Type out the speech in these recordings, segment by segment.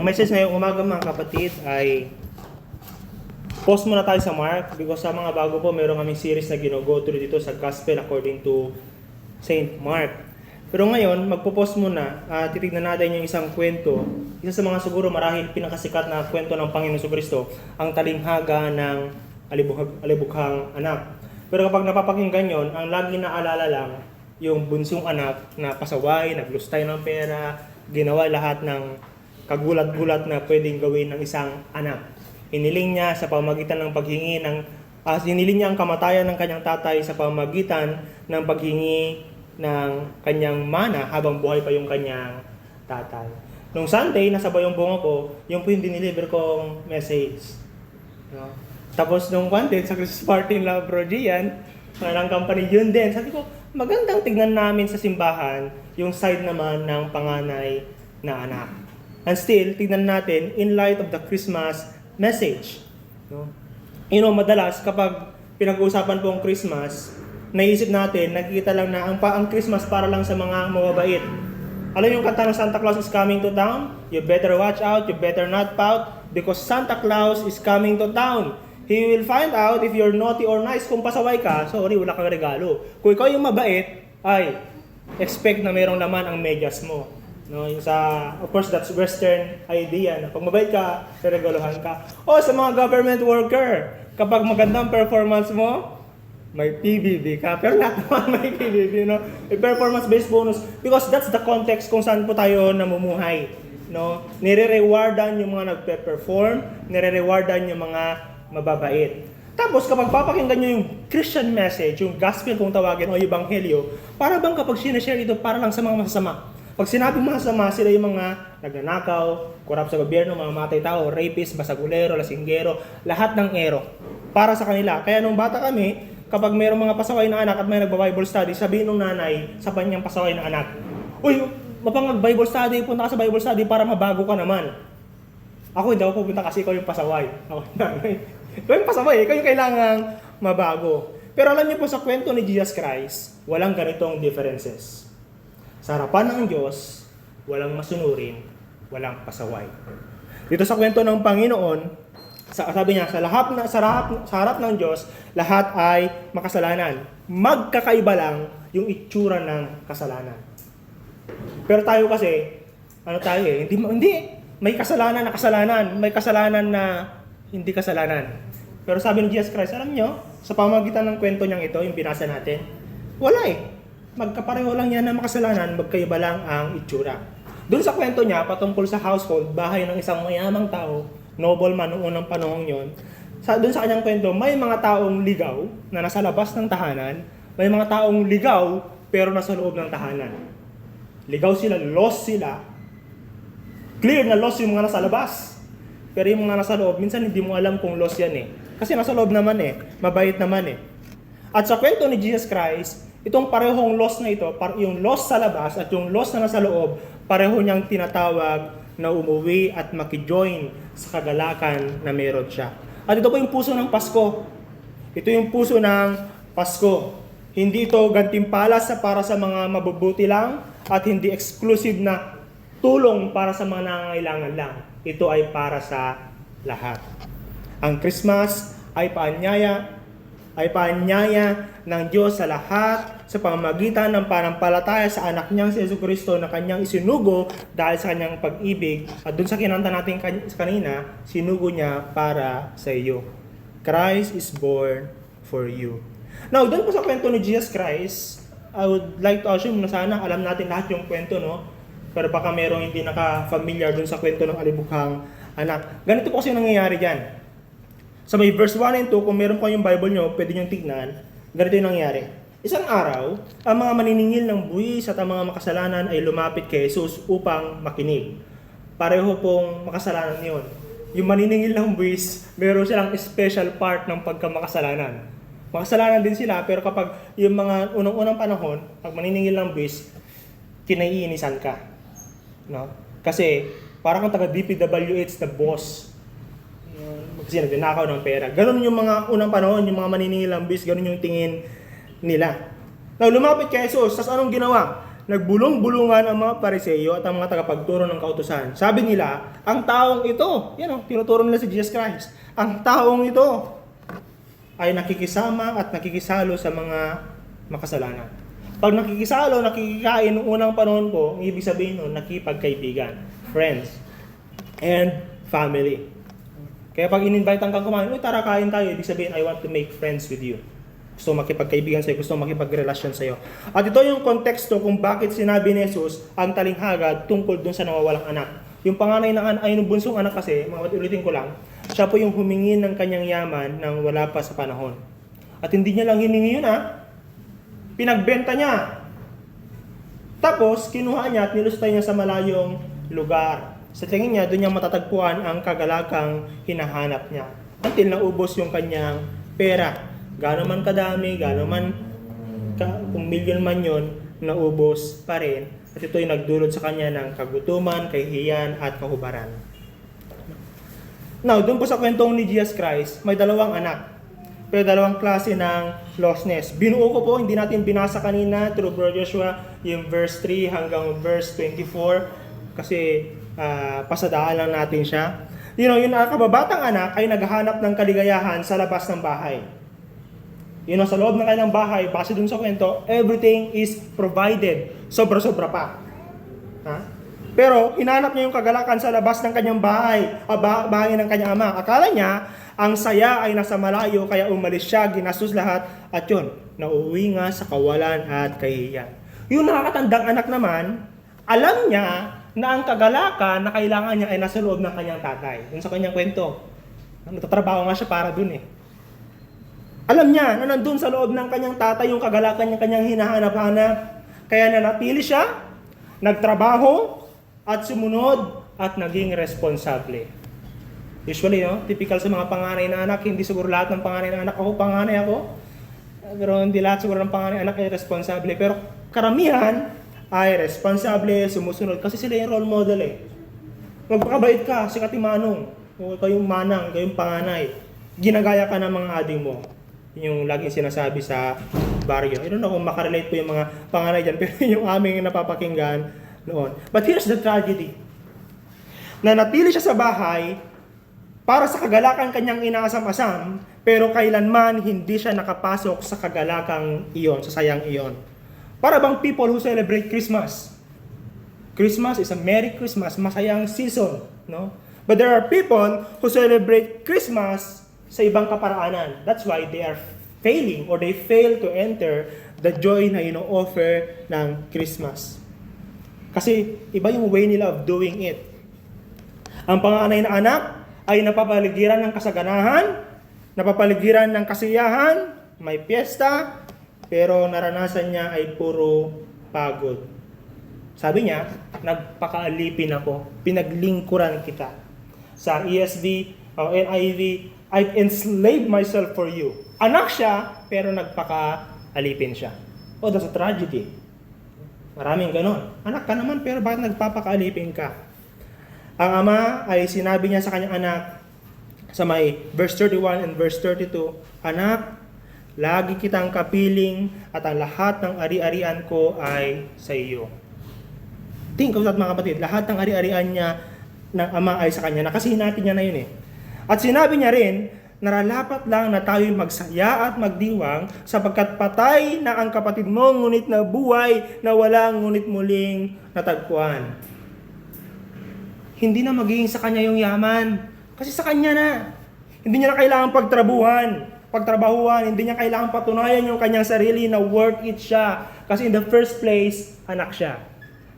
Ang message ngayong umaga mga kapatid ay pause muna tayo sa Mark because sa mga bago po, meron kaming series na go through dito sa Gospel according to Saint Mark. Pero ngayon, magpo-pause muna at titignan natin yung isang kwento. Isa sa mga siguro marahil pinakasikat na kwento ng Panginoon Jesucristo, ang talinghaga ng alibughang anak. Pero kapag napapakinggan yon, ang lagi naalala lang yung bunsong anak na pasaway, naglustay ng pera, ginawa lahat ng kagulat-gulat na pwedeng gawin ng isang anak. Hiniling niya sa pamamagitan ng paghingi ng hiniling niya ang kamatayan ng kanyang tatay sa pamamagitan ng paghingi ng kanyang mana habang buhay pa yung kanyang tatay. Nung Sunday, nasa Bayong Bunga ko, yung po yung diniliver kong message. No? Tapos nung one day, sa Christmas party na Brogian, ng company yun din. Sabi ko, magandang tignan namin sa simbahan yung side naman ng panganay na anak. And still, tignan natin in light of the Christmas message. No? Madalas kapag pinag-uusapan po ang Christmas, naisip natin, nakikita lang na ang Christmas para lang sa mga mababait. Alam yung kanta ng Santa Claus is coming to town? You better watch out, you better not pout, because Santa Claus is coming to town. He will find out if you're naughty or nice. Kung pasaway ka, sorry, wala kang regalo. Kung ikaw yung mabait, ay, expect na mayroong laman ang medyas mo. No, yung of course, that's Western idea. Na pag mabait ka, regalohan ka. O sa mga government worker, kapag magandang performance mo, may PBB ka. Pero lahat naman may PBB, no? May performance-based bonus. Because that's the context kung saan po tayo namumuhay. No? Nire-rewardan yung mga nagpe-perform, nire-rewardan yung mga mababait. Tapos kapag papakinggan nyo yung Christian message, yung gospel kung tawagin o ebanghelyo, para bang kapag sinashare ito para lang sa mga masasama. Pag sinabing masasama, sila yung mga nagnanakaw, korap sa gobyerno, mga matay tao, rapist, basagulero, lasinggero, lahat ng ero. Para sa kanila. Kaya nung bata kami, kapag mayroong mga pasaway na anak at may nagba-Bible study, sabihin ng nanay sa kanyang pasaway na anak, uy, mapang-Bible study, punta ka sa Bible study para mabago ka naman. Ako hindi ako pupunta kasi ikaw yung pasaway. Ako, nanay. Ikaw yung pasaway, ikaw yung kailangang mabago. Pero alam niyo po sa kwento ni Jesus Christ, walang ganitong differences. Sa harapan ng Diyos, walang masunurin, walang pasaway. Dito sa kwento ng Panginoon, sabi niya, sa harap ng Diyos, lahat ay makasalanan. Magkakaiba lang yung itsura ng kasalanan. Pero tayo kasi, hindi, may kasalanan na kasalanan, may kasalanan na hindi kasalanan. Pero sabi ni Jesus Christ, alam nyo, sa pamamagitan ng kwento niyang ito, yung binasa natin, wala magkapareho lang yan na makasalanan, magkaiba lang ang itsura. Doon sa kwento niya, patungkol sa household, bahay ng isang mayamang tao, nobleman noong unang panahon yon. Doon sa kanyang kwento, may mga taong ligaw na nasa labas ng tahanan, may mga taong ligaw pero nasa loob ng tahanan. Ligaw sila, lost sila. Clear na lost yung mga nasa labas. Pero yung mga nasa loob, minsan hindi mo alam kung lost yan Kasi nasa loob naman mabait naman At sa kwento ni Jesus Christ, itong parehong loss na ito, yung loss sa labas at yung loss na nasa loob, pareho niyang tinatawag na umuwi at makijoin sa kagalakan na meron siya. At ito po yung puso ng Pasko. Ito yung puso ng Pasko. Hindi ito gantimpala para sa mga mabubuti lang at hindi exclusive na tulong para sa mga nangangailangan lang. Ito ay para sa lahat. Ang Christmas ay paanyaya ng Diyos sa lahat sa pamamagitan ng panampalataya sa anak niyang si Jesucristo na kanyang isinugo dahil sa kanyang pag-ibig. At dun sa kinanta natin kanina, sinugo niya para sa iyo. Christ is born for you. Now, dun po sa kwento ni Jesus Christ, I would like to assume na sana alam natin lahat yung kwento, no? Pero baka merong hindi naka-familiar dun sa kwento ng alibughang anak. Ganito po kasi yung nangyayari dyan. Sa may verse 1 and 2, kung meron po yung Bible nyo, pwede nyo tignan, ganito yung nangyari. Isang araw, ang mga maniningil ng buwis at ang mga makasalanan ay lumapit kay Jesus upang makinig. Pareho pong makasalanan yun. Yung maniningil ng buwis, meron silang special part ng pagkamakasalanan. Makasalanan din sila, pero kapag yung mga unang-unang panahon, pag maniningil ng buwis, kinaiinisan ka. No? Kasi, parang kang taga-DPWH na boss. Kasi nagnanakaw ng pera. Ganon yung mga unang panahon, yung mga maniningil ng buwis, ganon yung tingin nila. Now, lumapit kay Jesus, tapos anong ginawa? nagbulong-bulungan ang mga Pariseo at ang mga tagapagturo ng kautusan. Sabi nila, ang taong ito, yan o, tinuturo nila si Jesus Christ, ang taong ito ay nakikisama at nakikisalo sa mga makasalanan. Pag nakikisalo, nakikikain noong unang panahon po, ang ibig sabihin nun, nakipagkaibigan, friends, and family. Kaya pag in-invite kang kumain, uy, tara kain tayo, ibig sabihin, I want to make friends with you. Gusto makipagkaibigan sa'yo, gusto makipagrelasyon sa'yo. At ito yung konteksto kung bakit sinabi ni Jesus ang talinhaga tungkol dun sa nawawalang anak. Yung panganay na ay yung bunsong anak kasi, ulitin ko lang, siya po yung humingi ng kanyang yaman nang wala pa sa panahon. At hindi niya lang hiningi yun pinagbenta niya. Tapos, kinuha niya at nilustay niya sa malayong lugar. Sa tingin niya, doon niya matatagpuan ang kagalakang hinahanap niya. Until naubos yung kanyang pera. Gano'n man kadami, gano'n man, kung milyon man yun, naubos pa rin. At ito'y nagdulot sa kanya ng kagutuman, kahihiyan, at kahubaran. Now, doon po sa kwentong ni Jesus Christ, may dalawang anak. Pero dalawang klase ng lostness. Binuo ko po, hindi natin binasa kanina through Brother Joshua, yung verse 3 hanggang verse 24. Kasi pasadaan lang natin siya. Yung kababatang anak ay naghahanap ng kaligayahan sa labas ng bahay. Sa loob ng kanilang bahay, base dun sa kwento, everything is provided. Sobra-sobra pa. Pero, hinanap niya yung kagalakan sa labas ng kanyang bahay, bahay ng kanyang ama. Akala niya, ang saya ay nasa malayo, kaya umalis siya, ginastos lahat, at yun, nauwi nga sa kawalan at kahihiyan. Yung nakakatandang anak naman, alam niya na ang kagalakan na kailangan niya ay nasa loob ng kanyang tatay. Yun sa kanyang kwento. Nagtatrabaho nga siya para dun Alam niya na nandun sa loob ng kanyang tatay yung kagalakan niya kanyang hinahanap-hanap. Kaya nanatili siya, nagtrabaho, at sumunod, at naging responsable. Usually, typical sa mga panganay na anak, hindi siguro lahat ng panganay na anak, panganay ako. Pero hindi lahat siguro ng panganay na anak ay responsable. Pero karamihan ay responsable, sumusunod. Kasi sila yung role model Magpakabait ka, si Katimanong. O kayong manang, kayong panganay. Ginagaya ka ng mga ading mo. Yung laging sinasabi sa baryo. I don't know kung makarelate po yung mga panganay dyan, pero yung aming napapakinggan noon. But here's the tragedy. Nanatili siya sa bahay para sa kagalakan kanyang inaasam-asam, pero kailanman hindi siya nakapasok sa kagalakang iyon, sa sayang iyon. Para bang people who celebrate Christmas. Christmas is a Merry Christmas, masayang season, no? But there are people who celebrate Christmas sa ibang kaparaanan. That's why they are failing or they fail to enter the joy na ino-offer ng Christmas. Kasi iba yung way nila of doing it. Ang panganay na anak ay napapaligiran ng kasaganahan, napapaligiran ng kasiyahan, may piyesta, pero naranasan niya ay puro pagod. Sabi niya, nagpakaalipin ako, pinaglingkuran kita. Sa ESV o NIV, I've enslaved myself for you. Anak siya, pero nagpakaalipin siya. Oh, that's a tragedy. Maraming ganon. Anak ka naman, pero bakit nagpapakaalipin ka? Ang ama ay sinabi niya sa kanyang anak, sa may verse 31 and verse 32, Anak, lagi kitang kapiling at ang lahat ng ari-arian ko ay sa iyo. Think of that mga kapatid, lahat ng ari-arian niya ng ama ay sa kanya. Nakasihinati niya na yun At sinabi niya rin, nararapat lang na tayo'y magsaya at magdiwang sapagkat patay na ang kapatid mo, ngunit na buhay na walang ngunit muling natagpuan. Hindi na magiging sa kanya yung yaman. Kasi sa kanya na. Hindi niya na kailangan pagtrabahuan. Hindi niya kailangan patunayan yung kanyang sarili na worth it siya. Kasi in the first place, anak siya.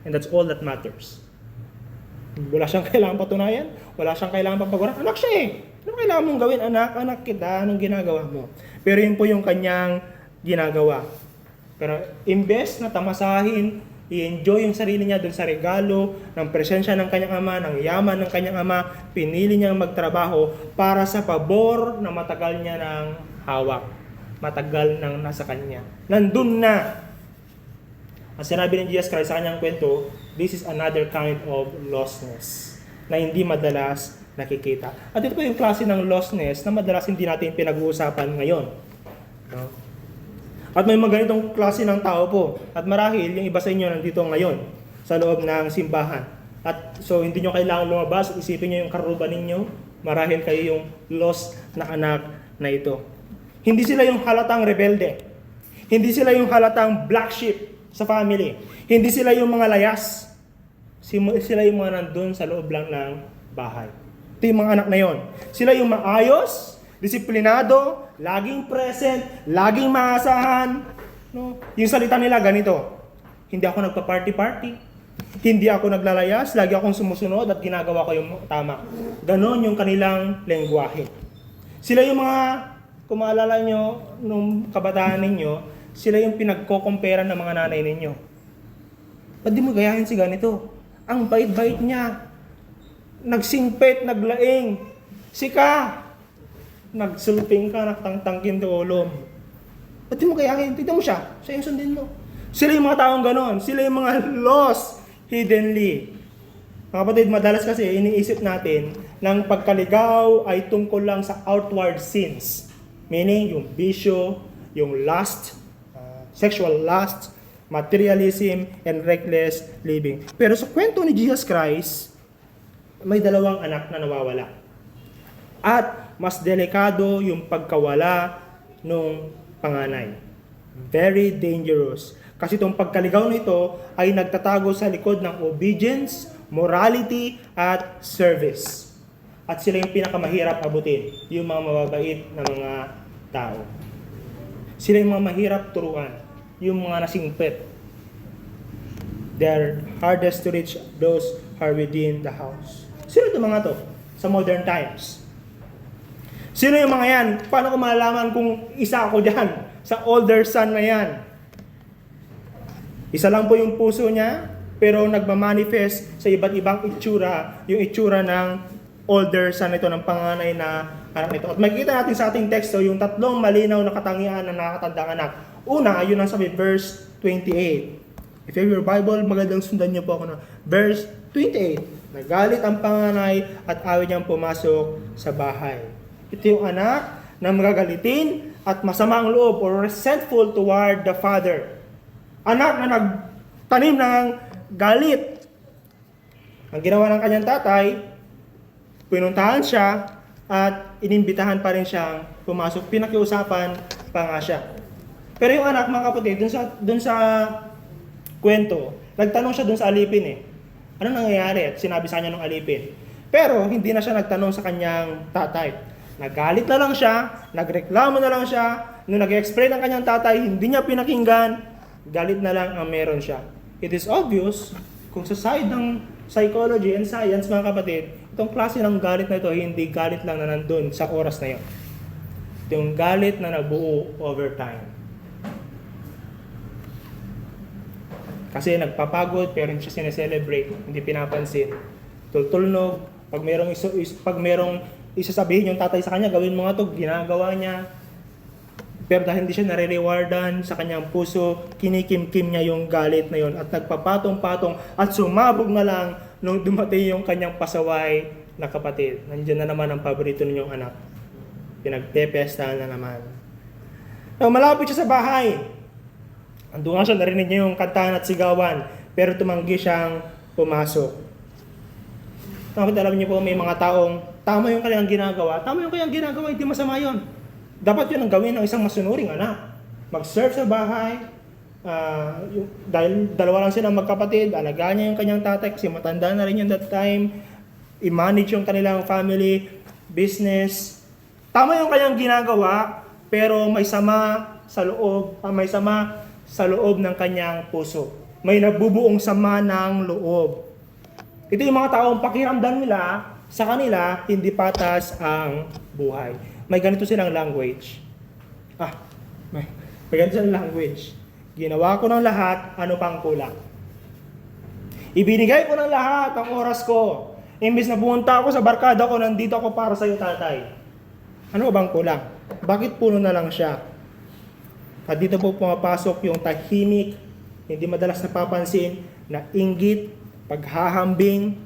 And that's all that matters. Wala siyang kailangan patunayan. Wala siyang kailangan pagpagawa. Anak siya Ano kailangan mong gawin, anak? Anak kita. Anong ginagawa mo? Pero yun po yung kanyang ginagawa. Pero imbes na tamasahin, i-enjoy yung sarili niya dun sa regalo, ng presensya ng kanyang ama, ng yaman ng kanyang ama, pinili niyang magtrabaho para sa pabor na matagal niya ng hawak. Matagal nang nasa kanya. Nandun na. Ang sinabi ng Jesus Christ sa kanyang kwento, this is another kind of lostness na hindi madalas nakikita. At ito po yung klase ng lostness na madalas hindi natin pinag-uusapan ngayon. No? At may mga ganitong klase ng tao po. At marahil, yung iba sa inyo nandito ngayon sa loob ng simbahan. At so, hindi nyo kailangan lumabas at isipin nyo yung karuban ninyo. Marahil kayo yung lost na anak na ito. Hindi sila yung halatang rebelde. Hindi sila yung halatang black sheep sa family. Hindi sila yung mga layas. Sila yung mga nandun sa loob lang ng bahay. Ito yung mga anak na yon. Sila yung maayos, disiplinado, laging present, laging maasahan. No? Yung salita nila ganito, hindi ako nagpa-party-party, hindi ako naglalayas, lagi akong sumusunod at ginagawa ko yung tama. Ganon yung kanilang lengguwahe. Sila yung mga, kung maalala nyo, nung kabataan ninyo, sila yung pinagko-compare ng mga nanay ninyo. Ba't di mo gayahin si ganito? Ang bait-bait niya. Nagsingpet, naglaing. Sika! Nagsulping ka, nagtangtangkin to ulom. Ba't di mo gayahin? Tignan mo siya. Siya yung sundin mo. Sila yung mga taong ganon. Sila yung mga lost hiddenly. Mga kapatid, madalas kasi iniisip natin ng pagkaligaw ay tungkol lang sa outward sins. Meaning, yung bisyo, yung lust, sexual lust, materialism, and reckless living. Pero sa kwento ni Jesus Christ, may dalawang anak na nawawala. At mas delikado yung pagkawala ng panganay. Very dangerous. Kasi itong pagkaligaw nito ay nagtatago sa likod ng obedience, morality, at service. At sila yung pinakamahirap abutin, yung mga mababait na mga tao. Sila yung mga mahirap turuan, yung mga nasingpet. They're hardest to reach those who are within the house. Sino itong mga to sa modern times? Sino yung mga yan? Paano ko malalaman kung isa ako dyan sa older son na yan? Isa lang po yung puso niya, pero nagmamanifest sa iba't ibang itsura, yung itsura ng older son nito, ng panganay na anak nito. At makikita natin sa ating teksto yung tatlong malinaw na katangian ng nakakatandang anak. Una, yun ang sabi, verse 28. If you have your Bible, magandang sundan niyo po ako na verse 28. Nagalit ang panganay at awit niyang pumasok sa bahay. Ito yung anak na magagalitin at masama ang loob or resentful toward the father. Anak na nagtanim ng galit. Ang ginawa ng kanyang tatay, pinuntahan siya at inimbitahan pa rin siyang pumasok. Pinakiusapan pa nga siya. Pero yung anak, mga kapatid, dun sa kwento, nagtanong siya dun sa alipin eh. Ano nangyayari? At sinabi sa kanya ng alipin. Pero hindi na siya nagtanong sa kanyang tatay. Nagalit na lang siya, nagreklamo na lang siya, nung nag-explain ang kanyang tatay, hindi niya pinakinggan, galit na lang ang meron siya. It is obvious, kung sa side ng psychology and science, mga kapatid, itong klase ng galit na ito, hindi galit lang na nandun sa oras na yun. Ito yung galit na nabuo over time. Kasi nagpapagod pero hindi siya sineselebrate, hindi pinapansin. Tultulnog, pag merong isasabihin yung tatay sa kanya, gawin mo nga to, ginagawa niya. Pero dahil hindi siya nare-rewardan sa kanyang puso, kinikim-kim niya yung galit na yon at nagpapatong-patong at sumabog na lang nung dumating yung kanyang pasaway na kapatid. Nandiyan na naman ang paborito ninyong anak. Pinagpepestahan na naman. Now, malapit siya sa bahay. Andun nga siya, narinig niya yung kantahan at sigawan, pero tumanggi siyang pumasok. Bakit alam niyo po, may mga taong tama yung kanyang ginagawa, hindi masama yun. Dapat yun ang gawin ng isang masunuring anak. Mag-serve sa bahay, dahil dalawa lang silang magkapatid, alagaan niya yung kanyang tatay kasi matanda na rin yun that time, i-manage yung kanilang family, business. Tama yung kanyang ginagawa, pero may sama sa loob ng kanyang puso. May nabubuong sama ng loob. Ito yung mga taong pakiramdam nila, sa kanila, hindi patas ang buhay. May ganito silang language. May ganito silang language. Ginawa ko ng lahat, ano pang kulang? Ibinigay ko ng lahat ang oras ko. Imbis na pumunta ako sa barkada ko, nandito ako para sa iyo, tatay. Ano bang kulang? Bakit puno na lang siya? At dito po pumapasok yung tahimik, hindi madalas napapansin, na inggit, paghahambing,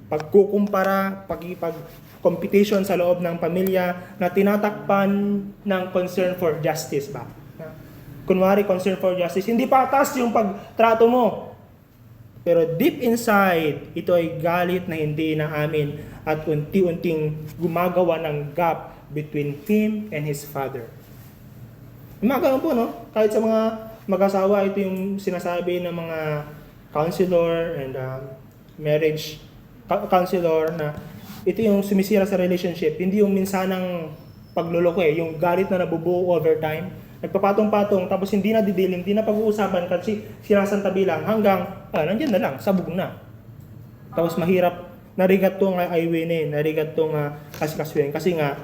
pagkukumpara, pag-competition sa loob ng pamilya na tinatakpan ng concern for justice ba? kunwari concern for justice, hindi patas yung pagtrato mo. Pero deep inside, ito ay galit na hindi inaamin at unti-unting gumagawa ng gap between him and his father. Mga po, no? Kahit sa mga mag-asawa, ito yung sinasabi ng mga counselor and marriage counselor na ito yung sumisira sa relationship. Hindi yung minsanang pagluloko yung galit na nabubuo over time. Nagpapatong-patong, tapos hindi na didilim, hindi na pag-uusapan kasi sinasantabi lang hanggang, nandiyan na lang, sabog na. Tapos mahirap, narigat tong aiwinin, narigat tong kasikasuhin. Kasi nga,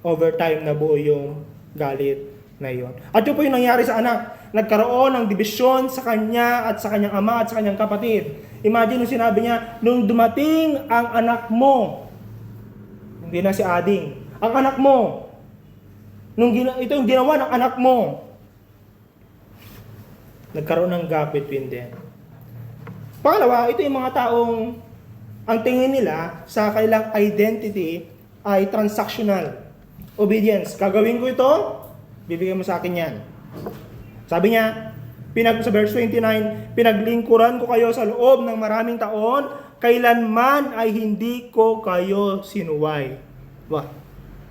over time nabuo yung galit na yon. At yun po yung nangyari sa anak. Nagkaroon ng dibisyon sa kanya at sa kanyang ama at sa kanyang kapatid. Imagine nung sinabi niya, nung dumating ang anak mo, hindi na si Ading, ang anak mo, ito yung ginawa ng anak mo. Nagkaroon ng gap between them. Pangalawa, ito yung mga taong ang tingin nila sa kanilang identity ay transactional. Obedience. Gagawin ko ito, bibigyan mo sa akin yan. Sabi niya, sa verse 29, pinaglingkuran ko kayo sa loob ng maraming taon, kailanman ay hindi ko kayo sinuway. Wah.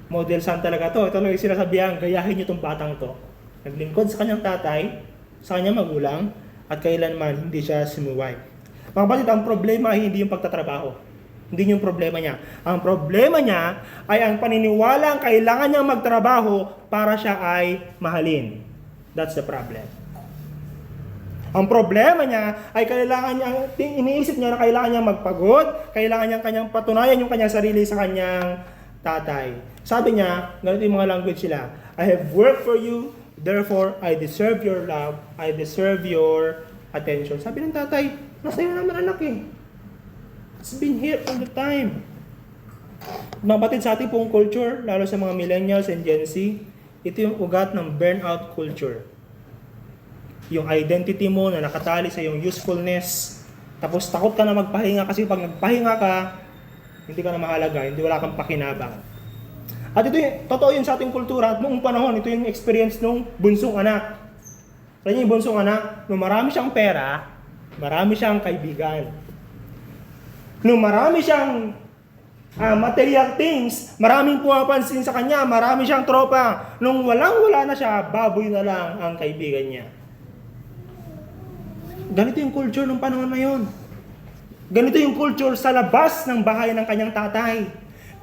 Model son talaga to. Ito lang yung sinasabihan, gayahin niyo itong batang to. Naglingkod sa kanyang tatay, sa kanyang magulang, at kailanman hindi siya sinuway. Mga kapatid, ang problema ay hindi yung pagtatrabaho. Hindi yung problema niya. Ang problema niya ay ang paniniwala ang kailangan niyang magtrabaho para siya ay mahalin. That's the problem. Ang problema niya ay iniisip niya na kailangan niyang magpagod, kailangan niyang kanyang patunayan yung kanyang sarili sa kanyang tatay. Sabi niya, ganito yung mga language sila, I have worked for you, therefore I deserve your love, I deserve your attention. Sabi ng tatay, nasa iyo naman anak eh. It's been here all the time. Mga batid sa ating pong culture, lalo sa mga millennials and Gen Z, ito yung ugat ng burnout culture. Yung identity mo na nakatali sa yung usefulness, tapos takot ka na magpahinga kasi pag nagpahinga ka, hindi ka na mahalaga, hindi wala kang pakinabang. At ito yung, totoo yun sa ating kultura at noong panahon, ito yung experience nung bunsong anak. Alam niyo yung bunsong anak, nung marami siyang pera, marami siyang kaibigan. Nung marami siyang material things, maraming pumapansin sa kanya, marami siyang tropa. Nung walang-wala na siya, baboy na lang ang kaibigan niya. Ganito yung culture ng panahon na yun. Ganito yung culture sa labas ng bahay ng kanyang tatay.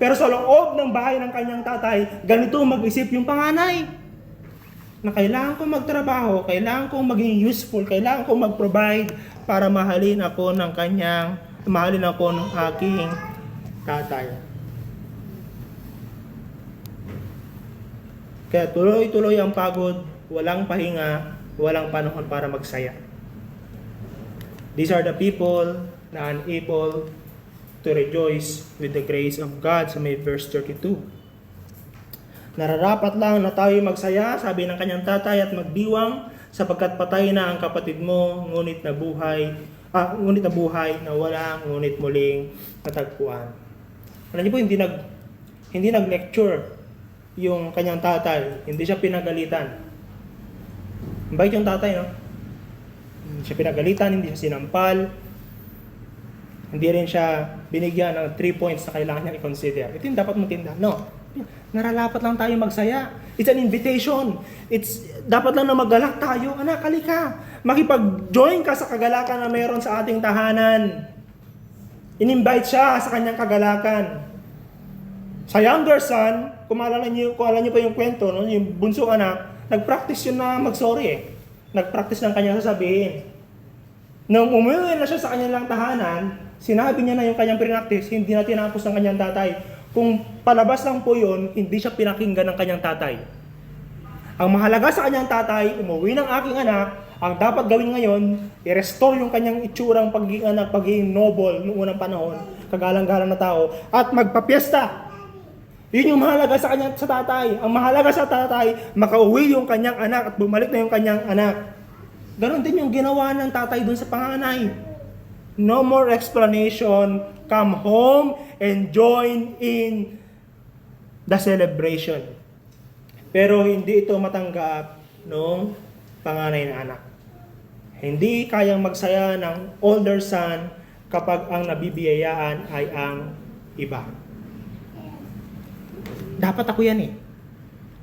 Pero sa loob ng bahay ng kanyang tatay, ganito mag-isip yung panganay. Na kailangan kong magtrabaho, kailangan kong maging useful, kailangan kong mag-provide para mahalin ako ng aking tatay. Kaya tuloy-tuloy ang pagod, walang pahinga, walang panahon para magsaya. These are the people na unable to rejoice with the grace of God sa may verse 32. Nararapat lang na tayo magsaya, sabi ng kanyang tatay, at magdiwang sapagkat patay na ang kapatid mo, ngunit na buhay na wala, ngunit muling natagpuan. Alam niyo po, hindi nag-lecture yung kanyang tatay, hindi siya pinagalitan. Mabait yung tatay, no? Hindi siya pinagalitan, hindi siya sinampal, hindi rin siya binigyan ng 3 points na kailangan niya i-consider. Ito yung dapat mong tindahan. No. Naralapat lang tayo magsaya. It's an invitation. Dapat lang na maggalak tayo. Anak, halika. Makipag-join ka sa kagalakan na meron sa ating tahanan. In-invite siya sa kanyang kagalakan. Sa younger son, kung alam niyo pa yung kwento, no? Yung bunsong anak, nag-practice yun na mag-sorry eh. Nag-practice ng kanyang sasabihin. Nung umuwi na siya sa kanyang tahanan, sinabi niya na yung kanyang pinractice, hindi na tinapos ng kanyang tatay. Kung palabas lang po yun, hindi siya pinakinggan ng kanyang tatay. Ang mahalaga sa kanyang tatay, umuwi ng aking anak, ang dapat gawin ngayon, i-restore yung kanyang itsurang pagiging anak, pagiging noble noong unang panahon, kagalang-galang na tao, at magpapiesta. Yun yung mahalaga sa tatay. Ang mahalaga sa tatay, makauwi yung kanyang anak at bumalik na yung kanyang anak. Ganon din yung ginawa ng tatay dun sa panganay. No more explanation. Come home and join in the celebration. Pero hindi ito matanggap nung panganay na anak. Hindi kayang magsaya ng older son kapag ang nabibiyayaan ay ang iba. Dapat ako yan eh.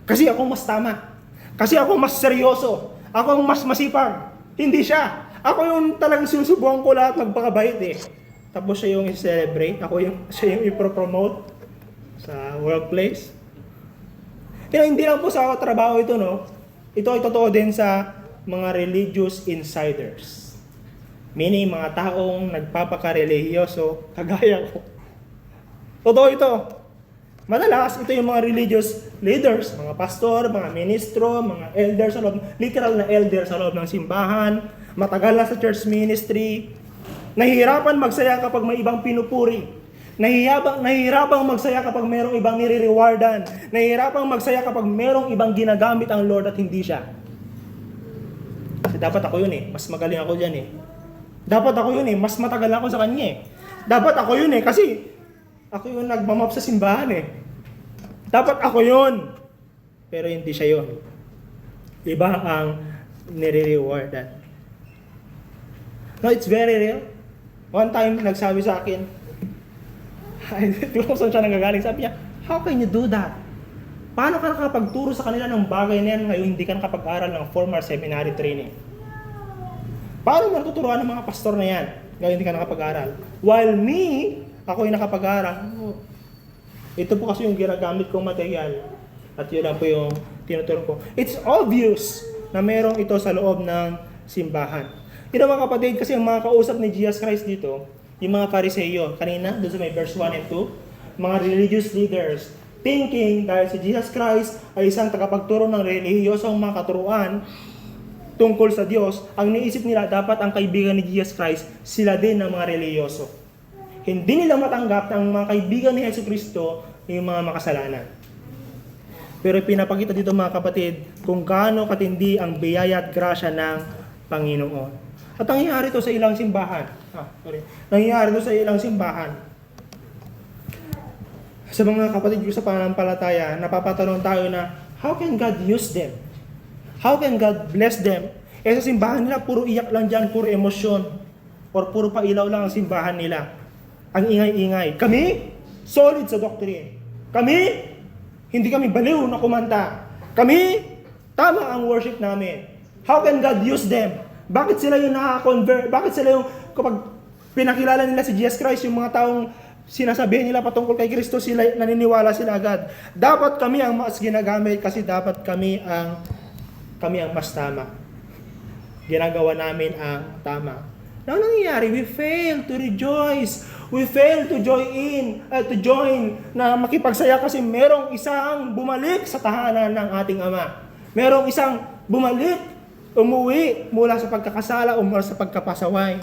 Kasi ako mas tama. Kasi ako mas seryoso. Ako ang mas masipag. Hindi siya. Ako yung talagang sinusubukan ko lahat magpakabait eh. Tapos siya yung i-celebrate. Siya yung i-promote sa workplace. Hindi lang po sa trabaho ito, no? Ito ay totoo din sa mga religious insiders. Meaning, mga taong nagpapaka-religyoso, kagaya ko. Totoo ito. Madalas, ito yung mga religious leaders, mga pastor, mga ministro, mga elder sa loob, literal na elder sa loob ng simbahan, matagal na sa church ministry, nahihirapan magsaya kapag may ibang pinupuri. Nahihirapang magsaya kapag merong ibang nire-rewardan. Nahihirapang magsaya kapag merong ibang ginagamit ang Lord at hindi siya. Kasi dapat ako yun eh. Mas magaling ako dyan eh. Dapat ako yun eh. Mas matagal ako sa kanya eh. Dapat ako yun eh. Kasi ako yung nagmamap sa simbahan eh. Dapat ako yun. Pero hindi siya yun. Iba ang nire-rewardan. No, it's very real. One time, nagsabi sa akin, hindi ko saan siya nanggagaling. Sabi niya, how can you do that? Paano ka nakapagturo sa kanila ng bagay na yan ngayon hindi ka nakapag-aral ng formal seminary training? Paano mo natuturuan ng mga pastor na yan ngayon hindi ka nakapag-aral? While me, ako yung nakapag-aral. Ito po kasi yung ginagamit kong material. At yun lang po yung tinuturo ko. It's obvious na merong ito sa loob ng simbahan. Ito mga kapatid, kasi ang mga kausap ni Jesus Christ dito, yung mga Pariseyo, kanina, doon sa may verse 1 and 2, mga religious leaders, thinking dahil si Jesus Christ ay isang tagapagturo ng relihiyosong mga katuruan tungkol sa Diyos, ang niisip nila dapat ang kaibigan ni Jesus Christ, sila din ng mga relihiyoso. Hindi nila matanggap na ang mga kaibigan ni Yesu Kristo yung mga makasalanan. Pero pinapakita dito mga kapatid kung gaano katindi ang biyaya at grasya ng Panginoon. At nangyayari ito sa ilang simbahan. Nangyayari ito sa ilang simbahan. Sa mga kapatid ko sa pananampalataya, napapatanong tayo na, how can God use them? How can God bless them? Sa simbahan nila, puro iyak lang dyan, puro emosyon. Or puro pailaw lang ang simbahan nila. Ang ingay-ingay. Kami, solid sa doctrine. Kami, hindi kami baliw na kumanta. Kami, tama ang worship namin. How can God use them? Bakit sila yung nakaka-convert? Bakit sila yung, kapag pinakilala nila si Jesus Christ, yung mga taong sinasabihin nila patungkol kay Kristo, sila naniniwala sila agad. Dapat kami ang mas ginagamit kasi dapat kami ang mas tama. Ginagawa namin ang tama. Ano nangyayari? We fail to rejoice. We fail to join na makipagsaya kasi merong isang bumalik sa tahanan ng ating Ama. Merong isang bumalik, umuwi mula sa pagkakasala o mula sa pagkapasaway.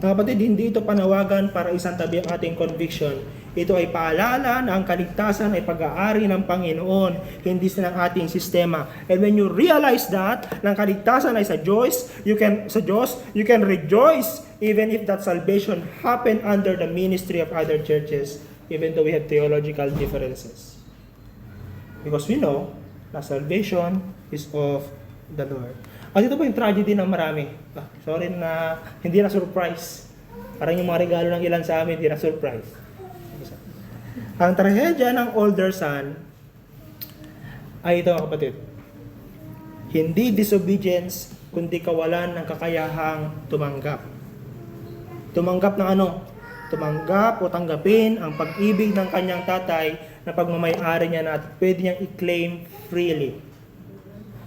Mga kapatid, hindi ito panawagan para isang tabi ang ating conviction. Ito ay paalala na ang kaligtasan ay pag-aari ng Panginoon, hindi sa ng ating sistema. And when you realize that, ng kaligtasan ay sa Diyos, you can rejoice even if that salvation happened under the ministry of other churches, even though we have theological differences. Because we know na salvation is of the Lord. At ito po yung tragedy ng marami. Sorry na hindi na surprise. Parang yung mga regalo ng ilan sa amin, hindi na surprise. Ang trahedya ng older son ay ito mga kapatid. Hindi disobedience, kundi kawalan ng kakayahang tumanggap. Tumanggap ng ano? Tumanggap o tanggapin ang pag-ibig ng kanyang tatay na pagmamay-ari niya na at pwede niyang i-claim freely.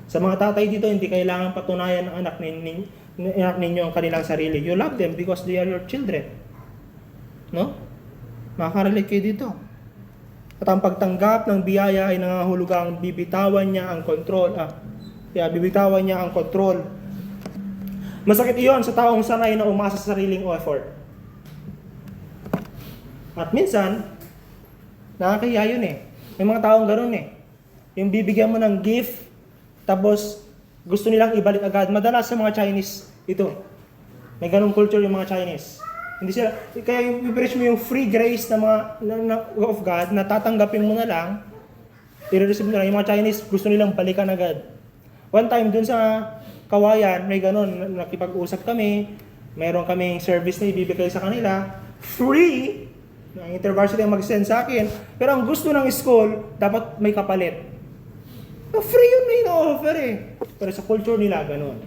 Sa mga tatay dito, hindi kailangan patunayan ng anak ninyo ang kanilang sarili. You love them because they are your children. No? Makaka-relate kayo dito. At ang pagtanggap ng biyaya ay nangahulugang bibitawan niya ang kontrol. Bibitawan niya ang kontrol. Masakit iyon sa taong sanay na umasa sa sariling effort. At minsan, nakakahiya yun eh. May mga taong ganoon eh. Yung bibigyan mo ng gift, tapos gusto nilang ibalik agad. Madalas sa mga Chinese, ito. May ganong culture yung mga Chinese. Hindi sila, kaya yung i-preach mo yung free grace na of God na tatanggapin mo na lang, i-receive nila. Yung mga Chinese, gusto nilang balikan agad. One time, dun sa Kawayan, may ganun, nakipag-usap kami, meron kaming service na ibibigay sa kanila, free, ang InterVarsity ang mag-send sa akin, pero ang gusto ng school, dapat may kapalit. Free yun na ino-offer eh. Pero sa culture nila, ganun.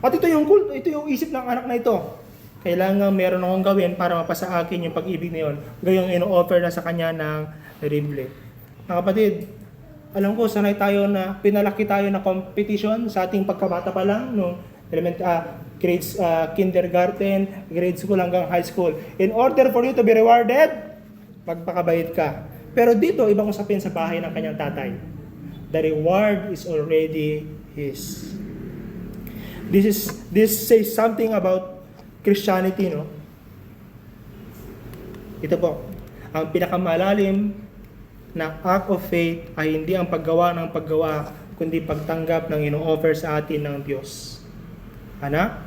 At ito yung isip ng anak na ito. Kailangan meron akong gawin para mapasa akin yung pag-ibig na yun. Gayong ino-offer na sa kanya ng Rible. Mga kapatid, alam ko, sanay tayo na pinalaki tayo na competition sa ating pagkabata pa lang, no? Grades, kindergarten, grade school hanggang high school. In order for you to be rewarded, magpakabait ka. Pero dito, ibang usapin sa bahay ng kanyang tatay. The reward is already his. This says something about Christianity, no? Ito po, ang pinakamalalim na act of faith ay hindi ang paggawa ng paggawa, kundi pagtanggap ng ino-offer sa atin ng Diyos. Anak,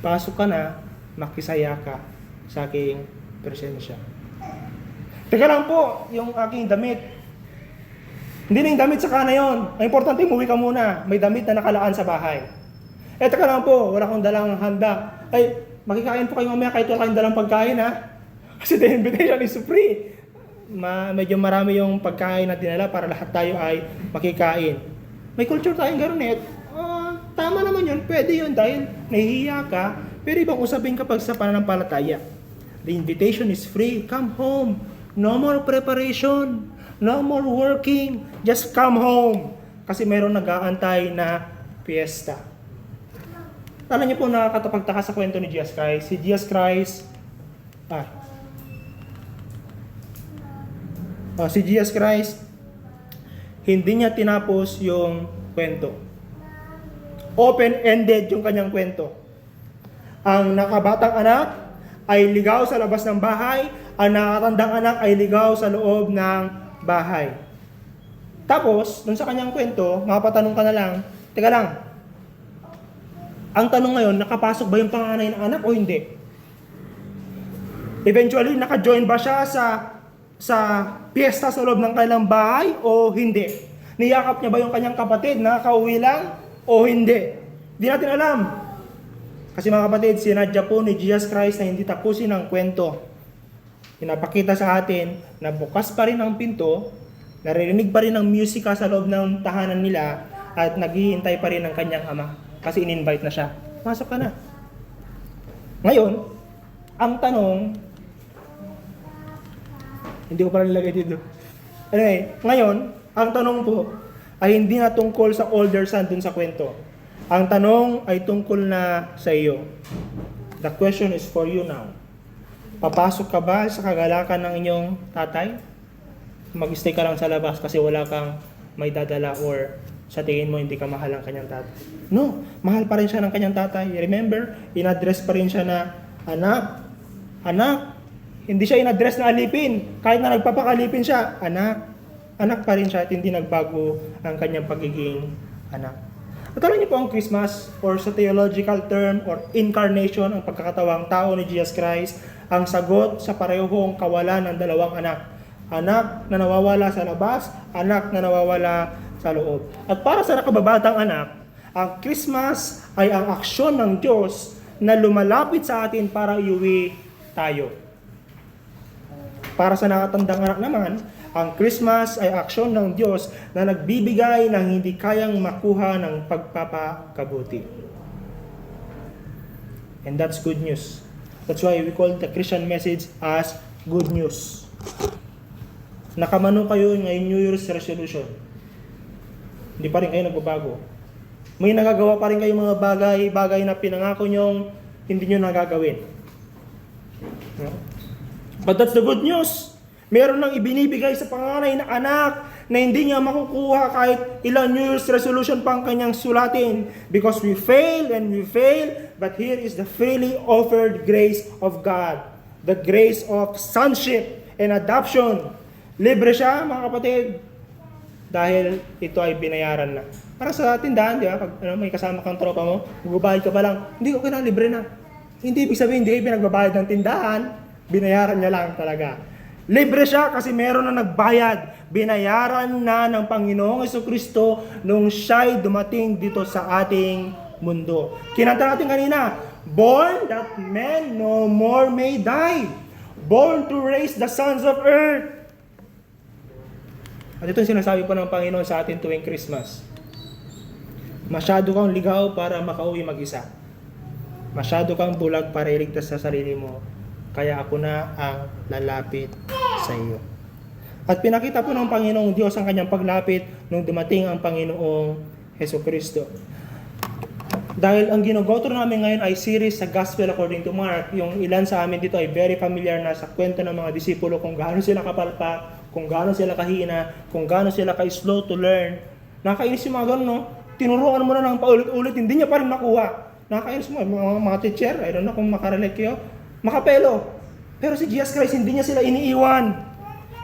pasok ka na, makisaya ka sa aking presensya. Teka lang po, yung aking damit. Hindi na yung damit sa kana yun. Ang importante, umuwi ka muna. May damit na nakalaan sa bahay. Teka lang po, wala akong dalang handa. Ay, makikain po kayo mamaya kahit wala kayong dalang pagkain ha. Kasi the invitation is free. Medyo marami yung pagkain na dinala para lahat tayo ay makikain. May culture tayong gano'n eh. Tama naman yun, pwede yun dahil nahihiya ka, pero ibang usapin kapag sa pananampalataya. The invitation is free, come home. No more preparation, no more working, just come home. Kasi mayroon nag-aantay na fiesta. Alam niyo po, nakakatapagtaka sa kwento ni Jesus Christ. Si Jesus Christ, si Jesus Christ, hindi niya tinapos yung kwento. Open-ended yung kanyang kwento. Ang nakabatang anak ay ligaw sa labas ng bahay, ang nakatandang anak ay ligaw sa loob ng bahay. Tapos, dun sa kanyang kwento, mapatanong ka na lang, teka lang, ang tanong ngayon, nakapasok ba yung panganay na anak o hindi? Eventually, naka-join ba siya sa piyesta sa loob ng kanilang bahay o hindi? Niyakap niya ba yung kanyang kapatid na nakauwi lang o hindi? Di natin alam. Kasi mga kapatid, sinadya po ni Jesus Christ na hindi tapusin ang kwento. Pinapakita sa atin na bukas pa rin ang pinto, naririnig pa rin ang musika sa loob ng tahanan nila, at naghihintay pa rin ang kanyang ama. Kasi in-invite na siya. Masok ka na. Ngayon, ang tanong, hindi ko pala nilagay dito. Anyway, ngayon, ang tanong po ay hindi na tungkol sa older son dun sa kwento. Ang tanong ay tungkol na sa iyo. The question is for you now. Papasok ka ba sa kagalakan ng inyong tatay? Mag-stay ka lang sa labas kasi wala kang may dadala or sa tingin mo hindi ka mahal ang kanyang tatay. No, mahal pa rin siya ng kanyang tatay. Remember, in-address pa rin siya na anak. Hindi siya in-address na alipin. Kahit na nagpapakalipin siya, anak pa rin siya at hindi nagbago ang kanyang pagiging anak. At alam niyo po ang Christmas, or sa theological term, or incarnation, ang pagkakatawang tao ni Jesus Christ, ang sagot sa parehong kawalan ng dalawang anak. Anak na nawawala sa labas, anak na nawawala sa loob. At para sa nakababatang anak, ang Christmas ay ang aksyon ng Diyos na lumalapit sa atin para iuwi tayo. Para sa nakatandang anak naman, ang Christmas ay aksyon ng Diyos na nagbibigay ng hindi kayang makuha ng pagpapakabuti. And that's good news. That's why we call the Christian message as good news. Nakamano kayo ngayon New Year's resolution. Hindi pa rin kayo nagbabago. May nagagawa pa rin kayo mga bagay na pinangako nyong hindi nyo nagagawin. But that's the good news. Meron nang ibinibigay sa panganay na anak na hindi niya makukuha kahit ilang New Year's resolution pa ang kanyang sulatin. Because we fail and we fail, but here is the freely offered grace of God. The grace of sonship and adoption. Libre siya, mga kapatid, dahil ito ay binayaran na. Para sa tindahan, di ba? Pag may kasama kang tropa mo, magbabayad ka pa lang, hindi, okay na, libre na. Hindi ibig sabihin, hindi kayo pinagbabayad ng tindahan, binayaran niya lang talaga. Libre siya kasi meron na nagbayad. Binayaran na ng Panginoong Jesucristo nung siya'y dumating dito sa ating mundo. Kinanta natin kanina, born that men no more may die. Born to raise the sons of earth. At ito yung sinasabi po ng Panginoon sa atin tuwing Christmas. Masyado kang ligaw para makauwi mag-isa. Masyado kang bulag para iligtas sa sarili mo. Kaya ako na ang lalapit sa iyo. At pinakita po ng Panginoong Diyos ang kanyang paglapit nung dumating ang Panginoong Jesucristo. Dahil ang ginogoto namin ngayon ay series sa Gospel according to Mark. Yung ilan sa amin dito ay very familiar na sa kwento ng mga disipulo kung gaano sila kapalpak, kung gaano sila kahina, kung gaano sila ka-slow to learn. Nakainis yung mga ganun, no? Tinuruan mo na ng paulit-ulit, hindi niya pa rin makuha. Nakainis mo, mga teacher, I don't know kung makarelate kayo, makapelo. Pero si Jesus Christ, hindi niya sila iniiwan.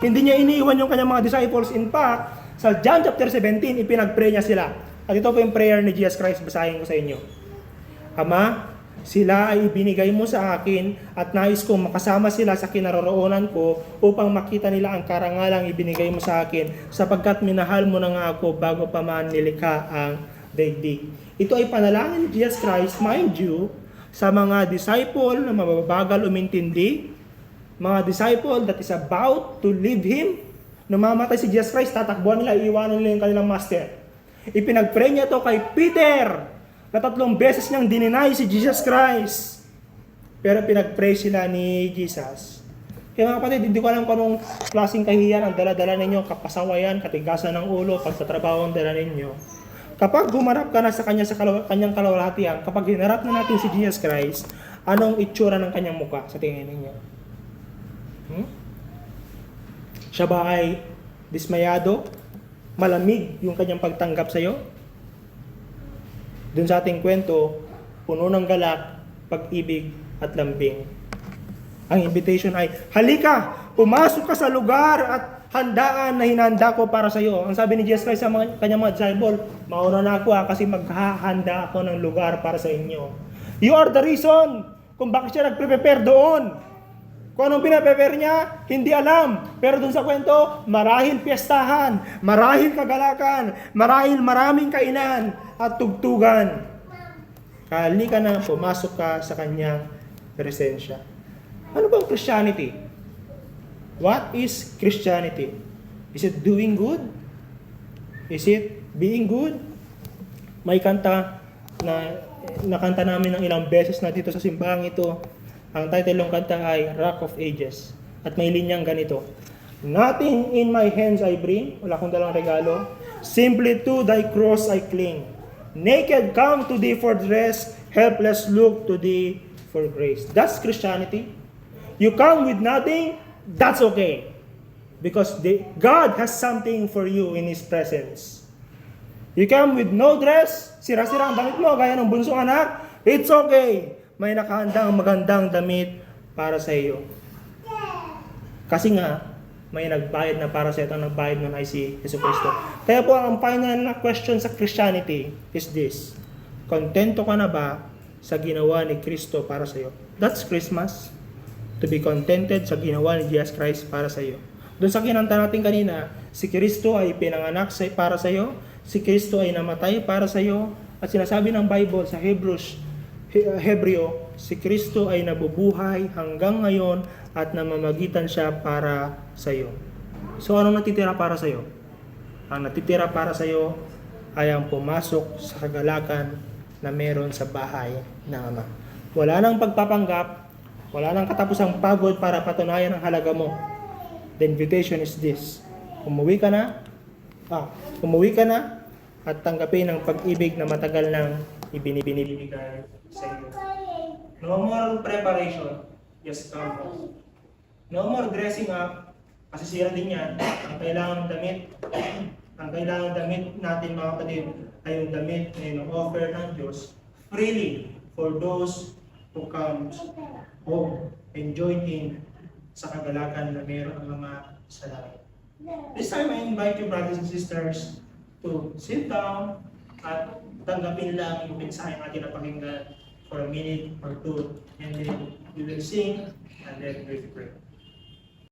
Hindi niya iniiwan yung kanyang mga disciples. In fact, sa John chapter 17, ipinag-pray niya sila. At ito po yung prayer ni Jesus Christ, basahin ko sa inyo. Ama, sila ay ibinigay mo sa akin at nais kong makasama sila sa kinaroroonan ko upang makita nila ang karangalang ibinigay mo sa akin sapagkat minahal mo na nga ako bago pa man nilikha ang daigdig. Ito ay panalangin ni Jesus Christ, mind you, sa mga disciple na mababagal umintindi, mga disciple that is about to leave Him. Namamatay si Jesus Christ, tatakbuhan nila, iiwanan nila yung kanilang master. Ipinag-pray niya to kay Peter na 3 beses niyang dininay si Jesus Christ. Pero pinag-pray sila ni Jesus. Kaya mga kapatid, hindi ko alam kung anong klaseng kahiyan ang dala-dala ninyo, kapasawayan, katigasan ng ulo, pagtatrabaho ang dala ninyo. Kapag gumarap ka na sa kanyang kalawalhatian, kapag hinarap na natin si Jesus Christ, anong itsura ng kanyang mukha sa tingin ninyo? Siya ba ay dismayado? Malamig yung kanyang pagtanggap sa iyo? Doon sa ating kwento, puno ng galak, pag-ibig at lambing. Ang invitation ay, halika, pumasok ka sa lugar at handaan na hinanda ko para sa iyo. Ang sabi ni Jesus Christ sa kanyang mga disciple, mauna na ako kasi maghahanda ako ng lugar para sa inyo. You are the reason kung bakit siya nagpre-prepare doon. Kung anong pinaprepare niya, hindi alam. Pero dun sa kwento, marahil piyestahan, marahil kagalakan, marahil maraming kainan at tugtugan. Halika na, pumasok ka sa kanyang presensya. Ano bang Christianity? What is Christianity? Is it doing good? Is it being good? May kanta na nakanta namin ng ilang beses na dito sa simbahang ito. Ang title ng kanta ay Rock of Ages. At may linyang ganito. Nothing in my hands I bring. Wala akong dalang regalo. Simply to thy cross I cling. Naked come to thee for dress. Helpless look to thee for grace. That's Christianity. You come with nothing, that's okay. Because God has something for you in His presence. You come with no dress, sira-sira ang damit mo, gaya ng bunsong anak, it's okay. May nakahandang magandang damit para sa iyo. Kasi nga, may nagbayad na para sa ito, ang nagbayad nun ay si Jesucristo. Kaya po, ang final na question sa Christianity is this. Kontento ka na ba sa ginawa ni Kristo para sa iyo? That's Christmas. To be contented sa ginawa ni Jesus Christ para sa iyo. Doon sa kinanta natin kanina, si Kristo ay pinanganak para sa iyo, si Kristo ay namatay para sa iyo, at sinasabi ng Bible sa Hebreo, si Kristo ay nabubuhay hanggang ngayon at namamagitan siya para sa iyo. So anong natitira para sa iyo? Ang natitira para sa iyo ay ang pumasok sa kagalakan na meron sa bahay ng Ama. Wala nang pagpapanggap, wala nang katapusang pagod para patunayan ang halaga mo. The invitation is this. Umuwi ka na at tanggapin ang pag-ibig na matagal nang ibinibigay sa iyo. No more preparation, just come home. No more dressing up, kasi sira din yan. Ang kailangan damit natin mga kapatid ay yung damit na ino-offer ng Diyos freely for those who come home and join in sa kagalakan na meron ang Ama sa langit. This time I invite you brothers and sisters to sit down at tanggapin lang yung mensahe natin na pakinggan for a minute or two, and then we will sing and then we will pray.